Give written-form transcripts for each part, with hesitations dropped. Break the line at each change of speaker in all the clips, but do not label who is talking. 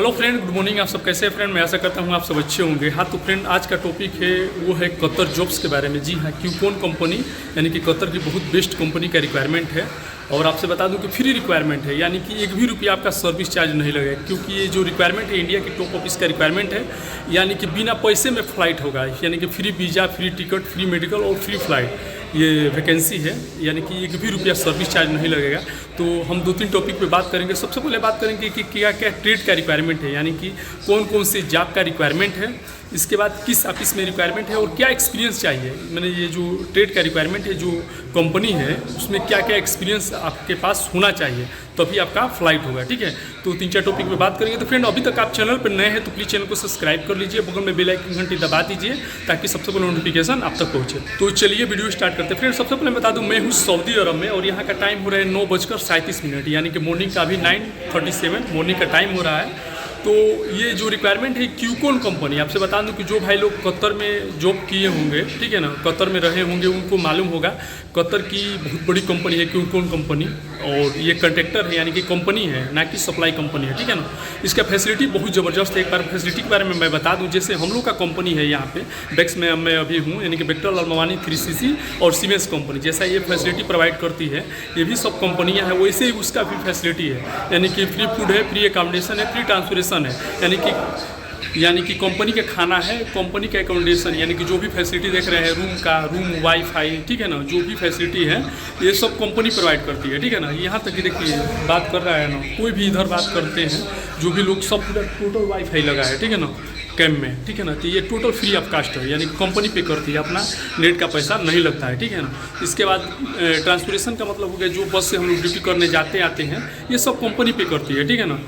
Hello friend, good morning. आप सब कैसे हैं फ्रेंड? मैं आशा करता हूँ आप सब अच्छे होंगे। हाँ तो फ्रेंड, आज का टॉपिक है वो है कतर जॉब्स के बारे में। जी हाँ, क्यूकॉन कंपनी यानी कि कतर की बहुत बेस्ट कंपनी का रिक्वायरमेंट है। और आपसे बता दूं कि फ्री रिक्वायरमेंट है, यानी कि एक भी रुपया आपका सर्विस चार्ज नहीं लगेगा, क्योंकि ये जो रिक्वायरमेंट है इंडिया की टॉप ऑफिस का रिक्वायरमेंट है। यानी कि बिना पैसे में फ़्लाइट होगा, यानी कि free visa, free ticket, free medical और फ्री फ्लाइट ये वैकेंसी है। यानी कि एक भी रुपया सर्विस चार्ज नहीं लगेगा। तो हम दो तीन टॉपिक पे बात करेंगे। सबसे पहले बात करेंगे कि क्या क्या ट्रेड का रिक्वायरमेंट है, यानी कि कौन कौन से जॉब का रिक्वायरमेंट है। इसके बाद किस ऑफिस में रिक्वायरमेंट है और क्या एक्सपीरियंस चाहिए। मैंने ये जो ट्रेड का रिक्वायरमेंट है, जो कंपनी है उसमें क्या क्या एक्सपीरियंस आपके पास होना चाहिए, तभी आपका फ्लाइट होगा। ठीक है, तो तीन चार टॉपिक पे बात करेंगे। तो फ्रेंड, अभी तक आप चैनल पर नए हैं तो प्लीज़ चैनल को सब्सक्राइब कर लीजिए, बगल में बेल आइकन घंटी दबा दीजिए ताकि सबसे पहले नोटिफिकेशन आप तक पहुँचे। तो चलिए वीडियो स्टार्ट करते हैं। फ्रेंड, सबसे पहले बता दूँ, मैं हूँ सऊदी अरब में और यहाँ का टाइम हो रहा है 9:37, यानी कि मॉर्निंग का अभी 9:37 मॉर्निंग का टाइम हो रहा है। तो ये जो रिक्वायरमेंट है क्यूकॉन कंपनी, आपसे बता दूं कि जो भाई लोग कतर में जॉब किए होंगे, ठीक है ना, कतर में रहे होंगे, उनको मालूम होगा कतर की बहुत बड़ी कंपनी है क्यूकॉन कंपनी। और ये कंट्रैक्टर है, यानी कि कंपनी है, ना कि सप्लाई कंपनी है। ठीक है ना, इसका फैसिलिटी बहुत ज़बरदस्त है। एक बार फैसिलिटी के बारे में मैं बता दूं, जैसे हम लोग का कंपनी है यहाँ पे बेक्स में मैं अभी हूँ, यानी कि बेक्टर लाल मवानी 3cc और सीमेंस कंपनी, जैसा ये फैसिलिटी प्रोवाइड करती है, ये भी सब कंपनियाँ हैं, वैसे ही उसका भी फैसिलिटी है। यानी कि फ्री फूड है, फ्री अकोमोडेशन है, फ्री ट्रांसपोर्टेशन है। यानी कि कंपनी का खाना है, कंपनी का एकोमोडेशन, यानी कि जो भी फैसिलिटी देख रहे हैं, रूम वाईफाई, ठीक है ना, जो भी फैसिलिटी है ये सब कंपनी प्रोवाइड करती है। ठीक है ना, यहाँ तक कि देखिए बात कर रहा है ना, कोई भी इधर बात करते हैं, जो भी लोग सब पूरा टोटल वाईफाई लगा है, ठीक है ना, कैम्प में। ठीक है ना, तो ये टोटल फ्री ऑफ कास्ट है, यानी कंपनी पे करती है, अपना नेट का पैसा नहीं लगता है। ठीक है ना, इसके बाद ट्रांसपोर्टेशन का मतलब हो गया, जो बस से हम लोग ड्यूटी करने जाते आते हैं, ये सब कंपनी पे करती है। ठीक है ना,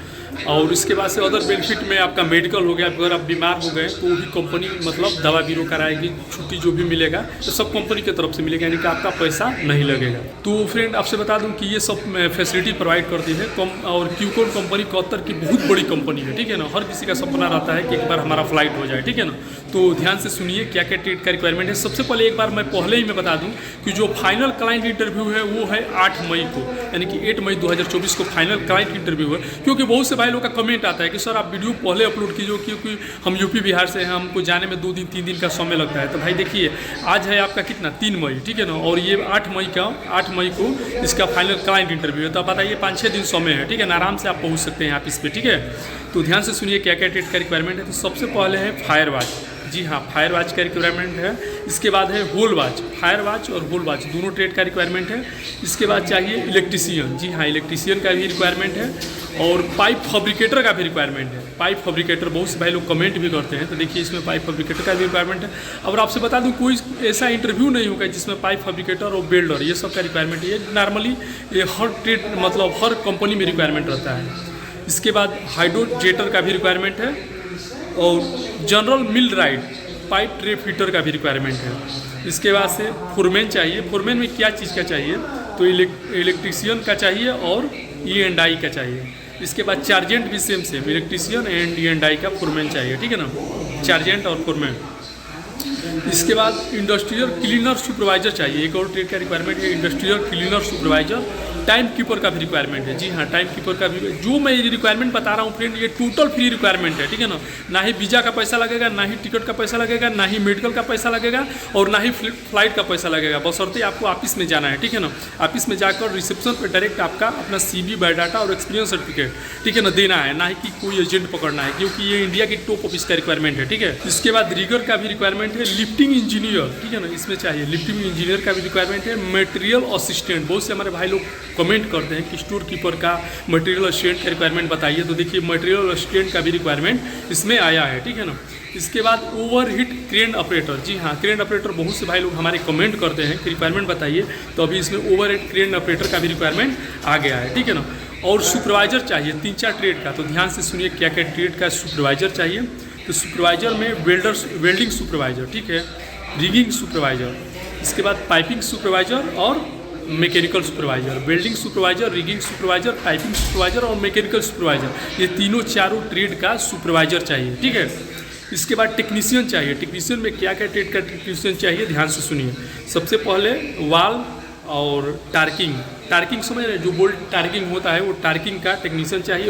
और इसके बाद से अदर बेनिफिट में आपका मेडिकल हो गया, अगर आप बीमार हो गए तो भी कंपनी मतलब दवा बीरो कराएगी, छुट्टी जो भी मिलेगा तो सब कंपनी की तरफ से मिलेगा, यानी कि आपका पैसा नहीं लगेगा। तो फ्रेंड, आपसे बता दूं कि ये सब फैसिलिटी प्रोवाइड करती है और क्यूकॉन कंपनी कतर की बहुत बड़ी कंपनी है। ठीक है ना, हर किसी का सपना रहता है कि एक बार हमारा फ्लाइट हो जाए। ठीक है ना, तो ध्यान से सुनिए क्या क्या ट्रेड का रिक्वायरमेंट है। सबसे पहले एक बार मैं पहले ही मैं बता दूं कि जो फाइनल क्लाइंट इंटरव्यू है वो है 8 मई को, यानी कि 8 मई 2024 को फाइनल क्लाइंट इंटरव्यू है। क्योंकि बहुत से भाई लोग का कमेंट आता है कि सर आप वीडियो पहले अपलोड कीजिए, क्योंकि हम यूपी बिहार से हैं, हमको जाने में 2 दिन 3 दिन का समय लगता है। तो भाई देखिए, आज है आपका कितना 3 मई, ठीक है ना, और ये 8 मई को इसका फाइनल क्लाइंट इंटरव्यू है। तो आप बताइए 5-6 दिन समय है। ठीक है ना, आराम से आप पहुँच सकते हैं आप इस पर। ठीक है, तो ध्यान से सुनिए क्या क्या ट्रेड का रिक्वायरमेंट है। तो सबसे पहले है फायर वॉच। जी हाँ, फायर वॉच का रिक्वायरमेंट है। इसके बाद है होल वॉच, फायर वॉच और होल वॉच दोनों ट्रेड का रिक्वायरमेंट है। इसके बाद चाहिए इलेक्ट्रीशियन। जी हाँ, इलेक्ट्रीशियन का भी रिक्वायरमेंट है और पाइप फैब्रिकेटर का भी रिक्वायरमेंट है। पाइप फैब्रिकेटर बहुत से भाई लोग कमेंट भी करते हैं, तो देखिए इसमें पाइप फैब्रिकेटर का भी रिक्वायरमेंट है। और आपसे बता दूं, कोई ऐसा इंटरव्यू नहीं होगा जिसमें पाइप फैब्रिकेटर और बिल्डर ये सब का रिक्वायरमेंट है। ये नॉर्मली ये हर ट्रेड मतलब हर कंपनी में रिक्वायरमेंट रहता है। इसके बाद हाइड्रोजेटर का भी रिक्वायरमेंट है और जनरल मिल राइड पाइप ट्रे फिटर का भी रिक्वायरमेंट है। इसके बाद से फोरमैन चाहिए। फोरमैन में क्या चीज़ का चाहिए, तो इलेक्ट्रीशियन का चाहिए और E&I का चाहिए। इसके बाद चार्जेंट भी सेम इलेक्ट्रीशियन एंड E&I का फोरमैन चाहिए। ठीक है ना, चार्जेंट और फोरमैन। इसके बाद इंडस्ट्रियल क्लीनर सुपरवाइजर चाहिए। एक और ट्रेड का रिक्वायरमेंट है industrial cleaner supervisor. Time keeper का भी रिक्वायरमेंट है। जी हाँ, टाइम कीपर का भी। जो मैं ये रिक्वायरमेंट बता रहा हूँ फ्रेंड, ये टोटल फ्री रिक्वायरमेंट है। ठीक है ना ही वीज़ा का पैसा लगेगा, ना ही टिकट का पैसा लगेगा, ना ही मेडिकल का पैसा लगेगा और ना ही फ्लाइट का पैसा लगेगा। बशर्ते आपको ऑफिस में जाना है। ठीक है ना, ऑफिस में जाकर रिसेप्शन पर डायरेक्ट आपका अपना CV, बायोडाटा और एक्सपीरियंस सर्टिफिकेट, ठीक है ना, देना है, ना ही कि कोई एजेंट पकड़ना है, क्योंकि ये इंडिया की टॉप ऑफिस का रिक्वायरमेंट है। ठीक है, इसके बाद रिगर का भी रिक्वायरमेंट है। लिफ्टिंग इंजीनियर, ठीक है ना, इसमें चाहिए लिफ्टिंग इंजीनियर का भी रिक्वायरमेंट है। मटेरियल असिस्टेंट, बहुत से हमारे भाई लोग कमेंट करते हैं कि स्टोर कीपर का मटेरियल असिस्टेंट का रिक्वायरमेंट बताइए, तो देखिए मटेरियल असिस्टेंट का भी रिक्वायरमेंट इसमें आया है। ठीक है ना, इसके बाद ओवरहेड क्रेन ऑपरेटर। जी हाँ, क्रेन ऑपरेटर बहुत से भाई लोग हमारे कमेंट करते हैं कि रिक्वायरमेंट बताइए, तो अभी इसमें ओवरहेड क्रेन ऑपरेटर का भी रिक्वायरमेंट आ गया है। ठीक है ना, और सुपरवाइजर चाहिए 3-4 ट्रेड का। तो ध्यान से सुनिए क्या क्या ट्रेड का सुपरवाइजर चाहिए। तो सुपरवाइजर में वेल्डिंग सुपरवाइजर, ठीक है, रिगिंग सुपरवाइजर, इसके बाद पाइपिंग सुपरवाइजर और mechanical supervisor. Welding supervisor, rigging supervisor, piping supervisor और मैकेनिकल सुपरवाइजर, ये चारों ट्रेड का सुपरवाइजर चाहिए। ठीक है, इसके बाद टेक्नीशियन चाहिए। टेक्नीशियन में क्या क्या ट्रेड का टेक्नीशियन चाहिए, ध्यान से सुनिए। सबसे पहले वाल और टार्किंग समझ रहे हैं, जो बोल्ट टार्किंग होता है वो टार्किंग का टेक्नीशियन चाहिए।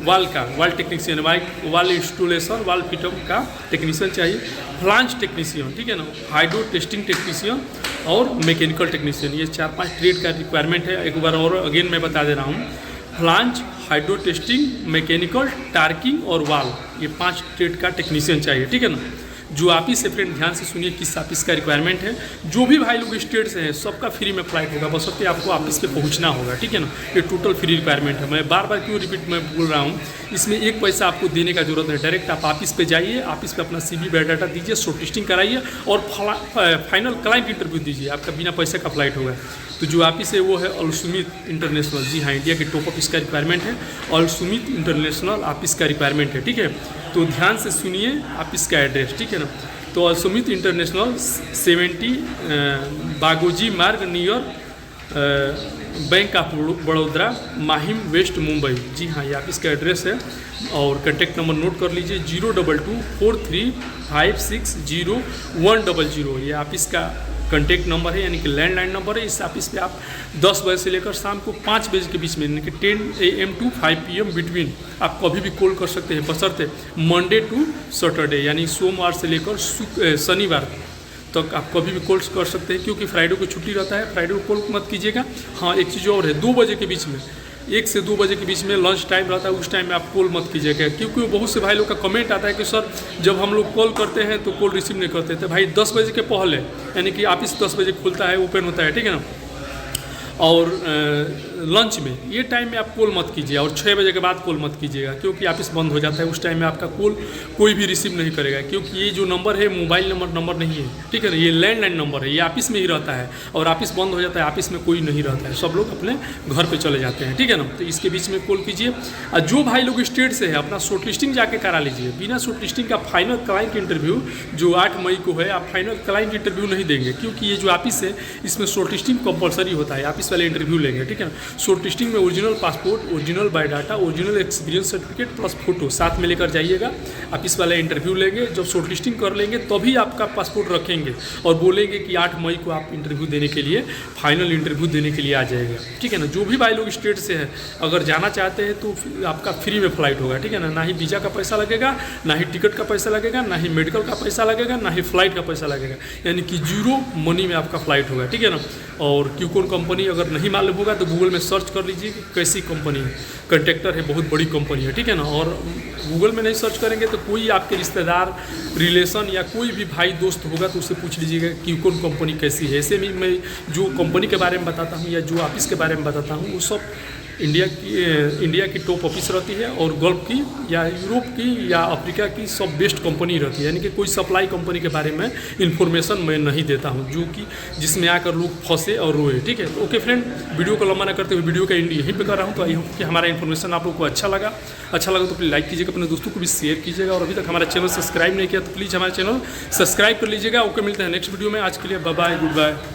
वाल टेक्नीशियन, वाल इंस्टॉलेशन, वाल फिटअप का टेक्नीशियन चाहिए, फ्लांज टेक्नीशियन, ठीक है ना, हाइड्रो टेस्टिंग टेक्नीशियन और मैकेनिकल टेक्नीशियन। ये 4-5 ट्रेड का रिक्वायरमेंट है। एक बार और अगेन मैं बता दे रहा हूँ, फ्लांज, हाइड्रो टेस्टिंग, मैकेनिकल, टार्किंग और वाल, ये 5 ट्रेड का टेक्नीशियन चाहिए, ठीक है ना। जो ऑफिस से फ्रेंड ध्यान से सुनिए किस ऑफिस का रिक्वायरमेंट है। जो भी भाई लोग स्टेट से हैं सबका फ्री में फ्लाइट होगा, बशर्ते आपको ऑफिस पे पहुंचना होगा, ठीक है ना। ये टोटल फ्री रिक्वायरमेंट है। मैं बार बार क्यों रिपीट मैं बोल रहा हूँ, इसमें एक पैसा आपको देने का जरूरत नहीं। डायरेक्ट आप ऑफिस पे जाइए, ऑफिस पे अपना CV बायोडाटा दीजिए, शॉर्ट लिस्टिंग कराइए और फाइनल क्लाइंट इंटरव्यू दीजिए, आपका बिना पैसे का फ्लाइट होगा। तो जो ऑफिस है वो है अलसुमित इंटरनेशनल। जी हाँ, इंडिया के टॉप ऑफिस का रिक्वायरमेंट है, अलसुमित इंटरनेशनल ऑफिस का रिक्वायरमेंट है, ठीक है। तो ध्यान से सुनिए ऑफिस का एड्रेस, ठीक है ना। तो अलसुमित इंटरनेशनल 70 बागोजी मार्ग near Bank of Baroda, Mahim, west Mumbai. जी हाँ, ये ऑफिस का एड्रेस है। और कॉन्टैक्ट नंबर नोट कर लीजिए 02243560100। ये ऑफिस का कॉन्टैक्ट नंबर है, यानी कि लैंडलाइन नंबर है। इस ऑफिस पे आप 10 बजे से लेकर शाम को 5 बजे के बीच में, यानी कि 10 AM to 5 PM बिटवीन आप कभी भी कॉल कर सकते हैं, बशर्ते मंडे टू सैटरडे, यानी सोमवार से लेकर शनिवार तक आप कभी भी कॉल कर सकते हैं, क्योंकि फ्राइडे को छुट्टी रहता है। फ्राइडे को कॉल मत कीजिएगा। हाँ, एक चीज़ और है, 2 बजे के बीच में, 1 से 2 बजे के बीच में लंच टाइम रहता है, उस टाइम में आप कॉल मत कीजिएगा, क्योंकि बहुत से भाई लोग का कमेंट आता है कि सर जब हम लोग कॉल करते हैं तो कॉल रिसीव नहीं करते थे। भाई 10 बजे के पहले, यानी कि ऑफिस 10 बजे खुलता है, ओपन होता है, ठीक है ना। और लंच में ये टाइम में आप कॉल मत कीजिए, और 6 बजे के बाद कॉल मत कीजिएगा, क्योंकि ऑफिस बंद हो जाता है। उस टाइम में आपका कॉल कोई भी रिसीव नहीं करेगा, क्योंकि ये जो नंबर है मोबाइल नंबर नहीं है, ठीक है ना। ये लैंडलाइन नंबर है, ये ऑफिस में ही रहता है, और ऑफिस बंद हो जाता है, ऑफिस में कोई नहीं रहता है, सब लोग अपने घर पर चले जाते हैं, ठीक है ना। तो इसके बीच में कॉल कीजिए। और जो भाई लोग स्टेट से है अपना शॉर्ट लिस्टिंग जाके करा लीजिए। बिना शॉर्ट लिस्टिंग का फाइनल क्लाइंट इंटरव्यू जो 8 मई को है, आप फाइनल क्लाइंट इंटरव्यू नहीं देंगे, क्योंकि ये जो ऑफिस है इसमें शॉर्ट लिस्टिंग कंपलसरी होता है। ऑफिस वाले इंटरव्यू लेंगे, ठीक है ना। शॉर्ट लिस्टिंग में original passport, original biodata, original experience certificate plus photo साथ में लेकर जाइएगा। ऑफिस वाले इंटरव्यू लेंगे, जब शॉर्ट लिस्टिंग कर लेंगे तभी आपका पासपोर्ट रखेंगे और बोलेंगे कि 8 मई को आप इंटरव्यू देने के लिए, फाइनल इंटरव्यू देने के लिए आ जाएगा, ठीक है ना। जो भी भाई लोग स्टेट से है अगर जाना चाहते हैं तो आपका फ्री में फ्लाइट होगा, ठीक है ना। ना ही वीज़ा का पैसा लगेगा, ना ही टिकट का पैसा लगेगा, ना ही मेडिकल का पैसा लगेगा, ना ही फ्लाइट का पैसा लगेगा, यानी कि 0 मनी में आपका फ्लाइट होगा, ठीक है ना। और क्यूकॉन कंपनी अगर नहीं मालूम होगा तो गूगल में सर्च कर लीजिए कि कैसी कंपनी है। कंट्रैक्टर है, बहुत बड़ी कंपनी है, ठीक है ना। और गूगल में नहीं सर्च करेंगे तो कोई आपके रिश्तेदार, रिलेशन या कोई भी भाई दोस्त होगा तो उससे पूछ लीजिएगा क्यूकॉन कंपनी कैसी है। ऐसे में मैं जो कंपनी के बारे में बताता हूँ या जो ऑफिस के बारे में बताता हूँ वो सब इंडिया की टॉप ऑफिस रहती है, और गल्फ की या यूरोप की या अफ्रीका की सब बेस्ट कंपनी रहती है। यानी कि कोई सप्लाई कंपनी के बारे में इन्फॉर्मेशन मैं नहीं देता हूं जो कि जिसमें आकर लोग फंसे और रोए, ठीक है। तो ओके फ्रेंड, वीडियो को लंबा ना करते हुए वीडियो का एंड यहीं पे कर रहा हूं। तो आई होप कि हमारा इन्फॉर्मेशन आप लोग को अच्छा लगा तो प्लीज़ लाइक कीजिएगा, अपने दोस्तों को भी शेयर कीजिएगा, और अभी तक हमारा चैनल सब्सक्राइब नहीं किया तो प्लीज़ हमारा चैनल सब्सक्राइब कर लीजिएगा। ओके, मिलते हैं नेक्स्ट वीडियो में। आज के लिए बाय बाय, गुड बाय।